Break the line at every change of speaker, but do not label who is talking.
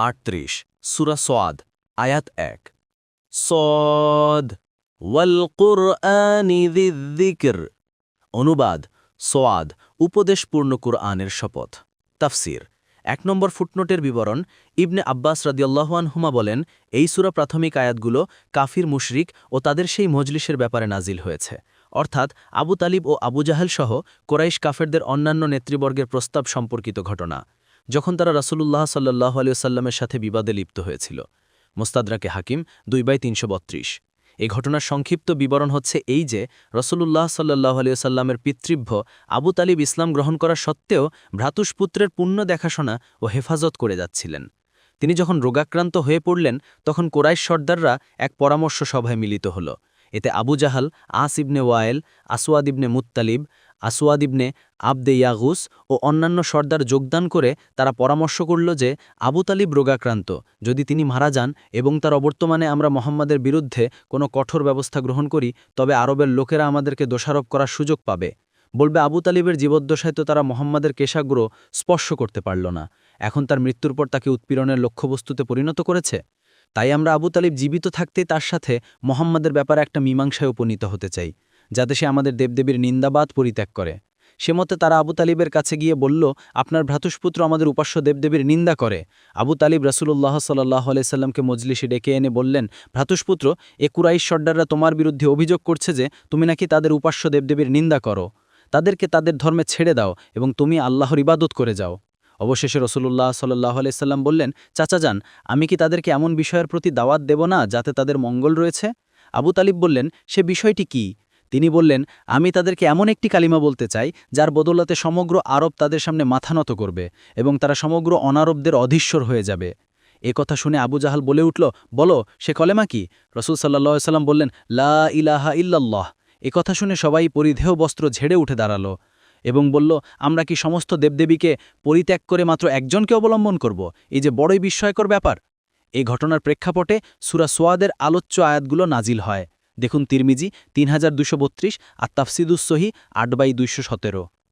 38 সূরা সওয়াদ আয়াত 1 সদ ওয়াল কুরআনি যিযিকর অনুবাদ সওয়াদ উপদেশপূর্ণ কুরআনের শপথ তাফসীর 1 নম্বর ফুটনোটের বিবরণ ইবনে আব্বাস রাদিয়াল্লাহু আনহুমা বলেন এই সূরা প্রাথমিক আয়াতগুলো কাফির মুশরিক ও তাদের সেই মজলিসের ব্যাপারে নাজিল হয়েছে অর্থাৎ আবু তালিব ও আবু জাহেল সহ কোরাইশ কাফেরদের অন্যান্য নেতৃবর্গের প্রস্তাব সম্পর্কিত ঘটনা যখন তারা রাসূলুল্লাহ সাল্লাল্লাহু আলাইহি ওয়াসাল্লামের সাথে বিবাদে লিপ্ত হয়েছিল মুস্তাদরাকে হাকিম 2/332 এই ঘটনার সংক্ষিপ্ত বিবরণ হচ্ছে এই যে রাসূলুল্লাহ সাল্লাল্লাহু আলাইহি ওয়াসাল্লামের পিতৃভ্য আবু তালিব ইসলাম গ্রহণ করা সত্ত্বেও ভ্রাতুষ্পুত্রের পুণ্য দেখাশোনা ও হেফাজত করে যাচ্ছিলেন তিনি যখন রোগাক্রান্ত হয়ে পড়লেন তখন কোরাইশ সর্দাররা এক পরামর্শ সভায় মিলিত হল এতে আবু জাহাল আস ইবনে ওয়ায়েল আসওয়াদ ইবনে মুত্তালিব আসওয়াদ ইবনে আবদে ইয়াগুস ও অন্যান্য সর্দার যোগদান করে তারা পরামর্শ করল যে আবু তালিব রোগাক্রান্ত যদি তিনি মারা যান এবং তার অবর্তমানে আমরা মোহাম্মদের বিরুদ্ধে কোনো কঠোর ব্যবস্থা গ্রহণ করি তবে আরবের লোকেরা আমাদেরকে দোষারোপ করার সুযোগ পাবে বলবে আবু তালিবের জীবদ্দশায় তো তারা মোহাম্মদের কেশাগ্র স্পর্শ করতে পারল না এখন তার মৃত্যুর পর তাকে উৎপীড়নের লক্ষ্যবস্তুতে পরিণত করেছে তাই আমরা আবু তালিব জীবিত থাকতেই তার সাথে মোহাম্মদের ব্যাপারে একটা মীমাংসায় উপনীত হতে চাই যাতে সে আমাদের দেবদেবীর নিন্দাবাদ পরিত্যাগ করে সে মতে তারা আবু তালিবের কাছে গিয়ে বলল আপনার ভ্রাতুষ্পুত্র আমাদের উপাস্য দেবদেবীর নিন্দা করে আবু তালিব রাসূলুল্লাহ সাল্লাল্লাহু আলাইহি সাল্লামকে মজলিসে ডেকে এনে বললেন ভ্রাতুষ্পুত্র এ কুরাইশ সর্দাররা তোমার বিরুদ্ধে অভিযোগ করছে যে তুমি নাকি তাদের উপাস্য দেবদেবীর নিন্দা করো তাদেরকে তাদের ধর্মে ছেড়ে দাও এবং তুমি আল্লাহর ইবাদত করে যাও অবশেষে রাসূলুল্লাহ সাল্লাল্লাহু আলাইহি সাল্লাম বললেন চাচা যান আমি কি তাদেরকে এমন বিষয়ের প্রতি দাওয়াত দেব না যাতে তাদের মঙ্গল রয়েছে আবু তালিব বললেন সে বিষয়টি কি তিনি বললেন আমি তাদেরকে এমন একটি কালিমা বলতে চাই যার বদৌলতে সমগ্র আরব তাদের সামনে মাথা নত করবে এবং তারা সমগ্র অনারবদের অধীশ্বর হয়ে যাবে এ কথা শুনে আবু জাহাল বলে উঠল বলো সে কলেমা কি রাসূল সাল্লাল্লাহু আলাইহি সাল্লাম বললেন লা ইলাহা ইল্লাল্লাহ এ কথা শুনে সবাই পরিধেয় বস্ত্র ঝেড়ে উঠে দাঁড়াল এবং বলল আমরা কি সমস্ত দেবদেবীকে পরিত্যাগ করে মাত্র একজনকে অবলম্বন করব এই যে বড়ই বিস্ময়কর ব্যাপার এই ঘটনার প্রেক্ষাপটে সূরা সোয়াদের আলোচ্য আয়াতগুলো নাজিল হয় দেখুন তিরমিজি 3232 আর তাফসিদুস সহিহ 8/217